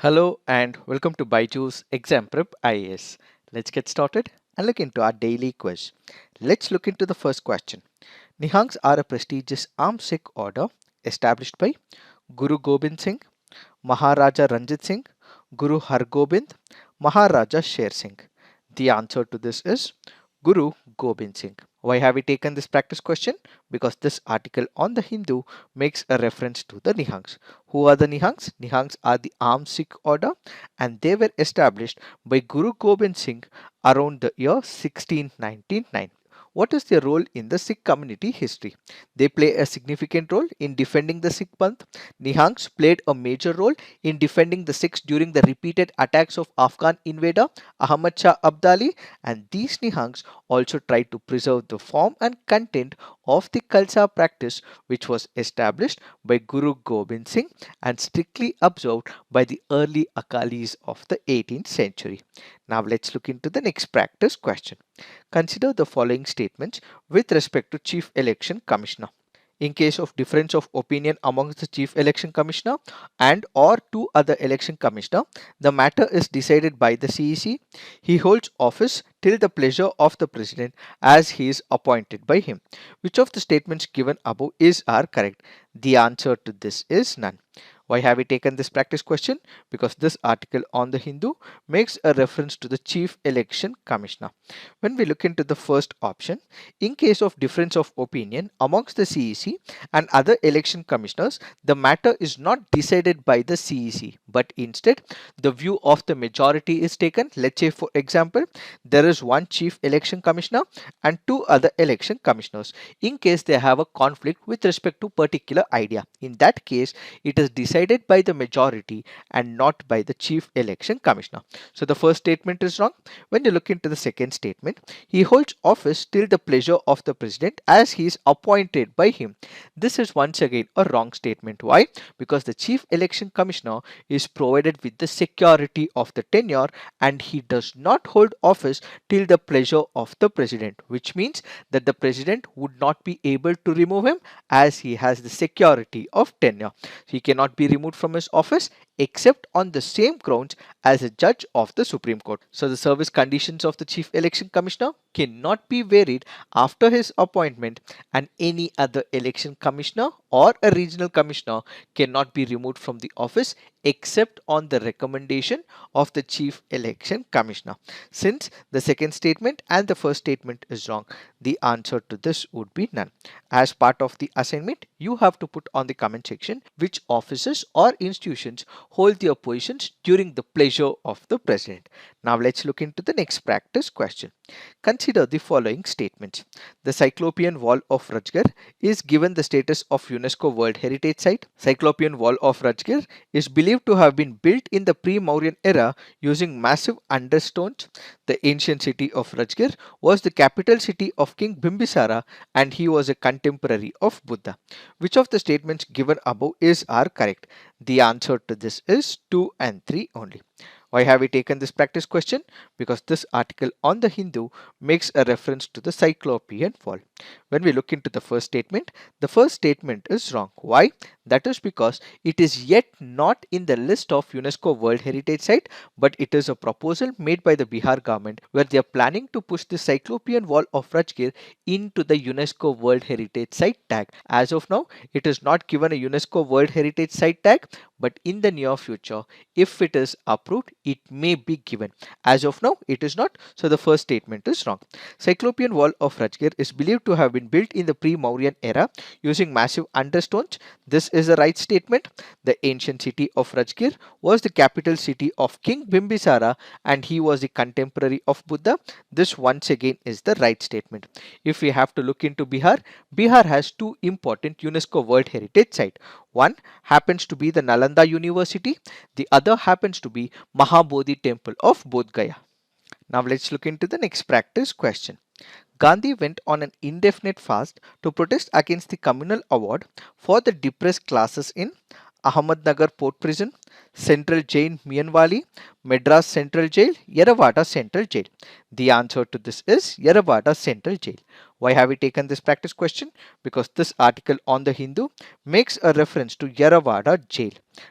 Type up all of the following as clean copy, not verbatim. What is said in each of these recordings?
Hello and welcome to Byju's Exam Prep IAS. Let's get started and look into our daily quiz. Let's look into the first question. Nihangs are a prestigious armed Sikh order established by Guru Gobind Singh, Maharaja Ranjit Singh, Guru Hargobind, Maharaja Sher Singh. The answer to this is Guru Gobind Singh. Why have we taken this practice question? Because this article on the Hindu makes a reference to the Nihangs. Who are the Nihangs? Nihangs are the armed Sikh order and they were established by Guru Gobind Singh around the year 1699. What is their role in the Sikh community history? They play a significant role in defending the Sikh Panth. Nihangs played a major role in defending the Sikhs during the repeated attacks of Afghan invader Ahmad Shah Abdali, and these Nihangs also tried to preserve the form and content of the Khalsa practice, which was established by Guru Gobind Singh and strictly observed by the early Akalis of the 18th century. Now let's look into the next practice question. Consider the following statements with respect to Chief Election Commissioner. In case of difference of opinion amongst the Chief Election Commissioner and or two other election commissioner, the matter is decided by the CEC. He holds office till the pleasure of the President as he is appointed by him. Which of the statements given above are correct? The answer to this is none. Why have we taken this practice question? Because this article on the Hindu makes a reference to the Chief Election Commissioner. When we look into the first option, in case of difference of opinion amongst the CEC and other election commissioners, the matter is not decided by the CEC, but instead the view of the majority is taken. Let's say, for example, there is one Chief Election Commissioner and two other election commissioners. In case they have a conflict with respect to particular idea, in that case, it is decided by the majority and not by the Chief Election Commissioner. So the first statement is wrong. When you look into the second statement, he holds office till the pleasure of the President as he is appointed by him. This is once again a wrong statement. Why? Because the Chief Election Commissioner is provided with the security of the tenure and he does not hold office till the pleasure of the President, which means that the President would not be able to remove him as he has the security of tenure. He cannot be removed from his office except on the same grounds as a judge of the Supreme Court. So the service conditions of the Chief Election Commissioner cannot be varied after his appointment, and any other election commissioner or a regional commissioner cannot be removed from the office except on the recommendation of the Chief Election Commissioner. Since the second statement and the first statement is wrong, the answer to this would be none. As part of the assignment, you have to put on the comment section which offices or institutions hold their positions during the pleasure of the President. Now let's look into the next practice question. Consider the following statements. The Cyclopean Wall of Rajgarh is given the status of UNESCO World Heritage Site. Cyclopean Wall of Rajgarh is believed to have been built in the pre-Mauryan era using massive understones. The ancient city of Rajgarh was the capital city of King Bimbisara and he was a contemporary of Buddha. Which of the statements given above are correct? The answer to this is 2 and 3 only. Why have we taken this practice question? Because this article on the Hindu makes a reference to the Cyclopean Wall. When we look into the first statement is wrong. Why? That is because it is yet not in the list of UNESCO World Heritage Site, but it is a proposal made by the Bihar government where they are planning to push the Cyclopean Wall of Rajgir into the UNESCO World Heritage Site tag. As of now, it is not given a UNESCO World Heritage Site tag, but in the near future, if it is approved, it may be given. As of now, it is not. So the first statement is wrong. Cyclopean Wall of Rajgir is believed to have been built in the pre-Mauryan era using massive understones. This is the right statement. The ancient city of Rajgir was the capital city of King Bimbisara and he was the contemporary of Buddha. This once again is the right statement. If we have to look into Bihar, Bihar has two important UNESCO World Heritage Sites. One happens to be the Nalanda University, the other happens to be Mahabodhi Temple of Bodh Gaya. Now let's look into the next practice question. Gandhi went on an indefinite fast to protest against the communal award for the depressed classes in Ahmednagar Port Prison, Central Jail, Mianwali, Madras Central Jail, Yerawada Central Jail? The answer to this is Yerawada Central Jail. Why have we taken this practice question? Because this article on the Hindu makes a reference to Yerawada Jail.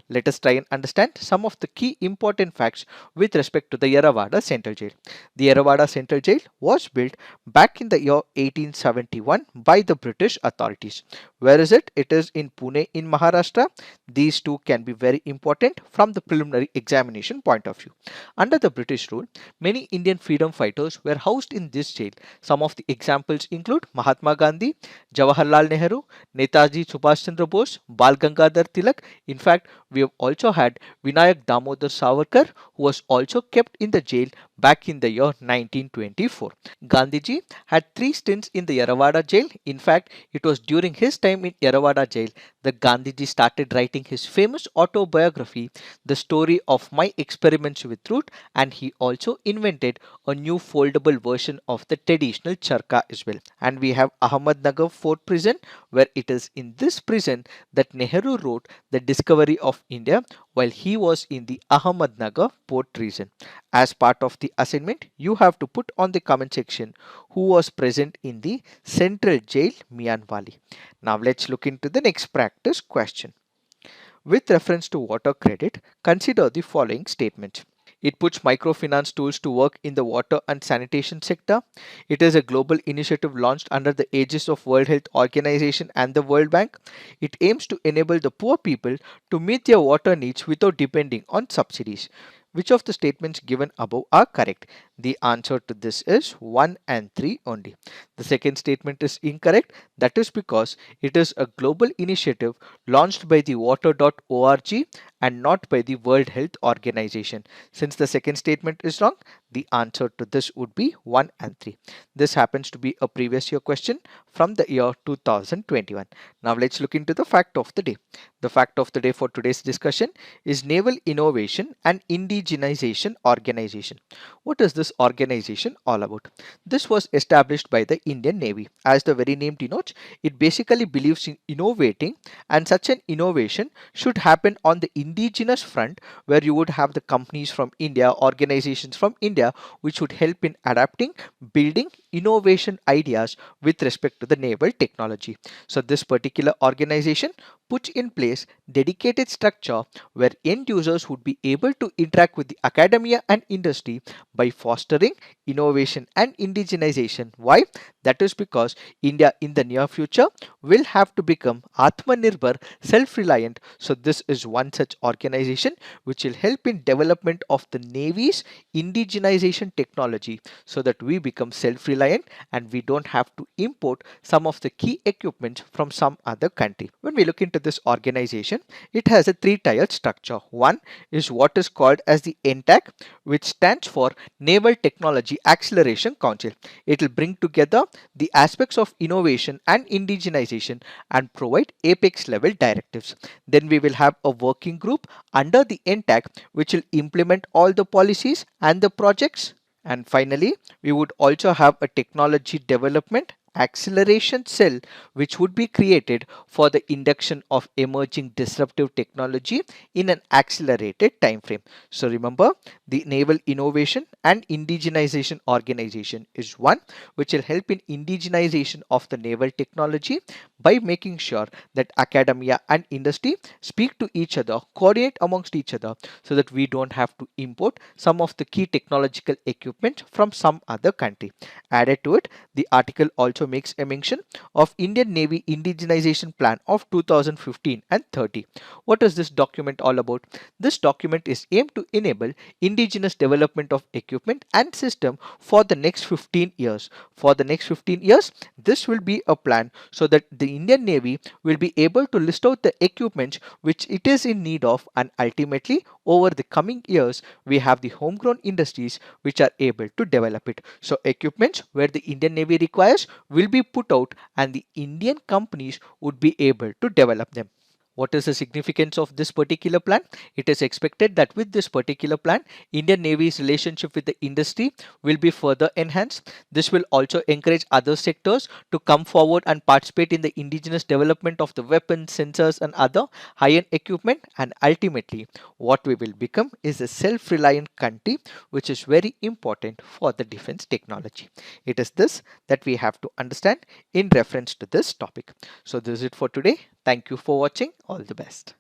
Let us try and understand some of the key important facts with respect to the Yerawada Central Jail. The Yerawada Central Jail was built back in the year 1871 by the British authorities. Where is it? It is in Pune in Maharashtra. These two can be very important from the preliminary examination point of view. Under the British rule, many Indian freedom fighters were housed in this jail. Some of the examples include Mahatma Gandhi, Jawaharlal Nehru, Netaji Subhash Chandra Bose, Bal Gangadhar Tilak. In fact, we have also had Vinayak Damodar Savarkar, who was also kept in the jail back in the year 1924. Gandhiji had 3 stints in the Yerawada jail. In fact, it was during his time in Yerawada jail that Gandhiji started writing his famous autobiography, The Story of My Experiments with Root, and he also invented a new foldable version of the traditional charkha as well. And we have Ahmednagar Fort Prison, where it is in this prison that Nehru wrote The Discovery of India while he was in the Ahmednagar Port Prison. As part of the assignment, you have to put on the comment section who was present in the Central Jail, Mianwali. Now let's look into the next practice question. With reference to water credit, consider the following statement. It puts microfinance tools to work in the water and sanitation sector. It is a global initiative launched under the aegis of World Health Organization and the World Bank. It aims to enable the poor people to meet their water needs without depending on subsidies. Which of the statements given above are correct? The answer to this is 1 and 3 only. The second statement is incorrect. That is because it is a global initiative launched by the water.org and not by the World Health Organization. Since the second statement is wrong, the answer to this would be 1 and 3. This happens to be a previous year question from the year 2021. Now let's look into the fact of the day. The fact of the day for today's discussion is Naval Innovation and Indigenization Organization. What is this organization all about? This was established by the Indian Navy. As the very name denotes, it basically believes in innovating, and such an innovation should happen on the indigenous front, where you would have the companies from India, organizations from India, which would help in adapting, building innovation ideas with respect to the naval technology. So this particular organization puts in place dedicated structure where end users would be able to interact with the academia and industry by fostering innovation and indigenization. Why? That is because India in the near future will have to become Atmanirbhar, self-reliant. So this is one such organization which will help in development of the Navy's indigenization technology so that we become self-reliant and we don't have to import some of the key equipment from some other country. When we look into this organization, it has a three-tiered structure. One is what is called as the NTAC, which stands for Naval Technology Acceleration Council. It will bring together the aspects of innovation and indigenization and provide apex level directives. Then we will have a working group under the NTAC which will implement all the policies and the projects. And finally, we would also have a technology development acceleration cell which would be created for the induction of emerging disruptive technology in an accelerated time frame. So remember, the Naval Innovation and Indigenization Organization is one which will help in indigenization of the naval technology by making sure that academia and industry speak to each other, coordinate amongst each other so that we don't have to import some of the key technological equipment from some other country. Added to it, the article also makes a mention of Indian Navy Indigenization Plan of 2015 and 30. What is this document all about? This document is aimed to enable indigenous development of equipment and system for the next 15 years. For the next 15 years, this will be a plan so that the Indian Navy will be able to list out the equipment which it is in need of, and ultimately over the coming years we have the homegrown industries which are able to develop it. So equipment where the Indian Navy requires will be put out and the Indian companies would be able to develop them. What is the significance of this particular plan? It is expected that with this particular plan, Indian Navy's relationship with the industry will be further enhanced. This will also encourage other sectors to come forward and participate in the indigenous development of the weapons, sensors, and other high-end equipment. And ultimately, what we will become is a self-reliant country, which is very important for the defense technology. It is this that we have to understand in reference to this topic. So this is it for today. Thank you for watching. All the best.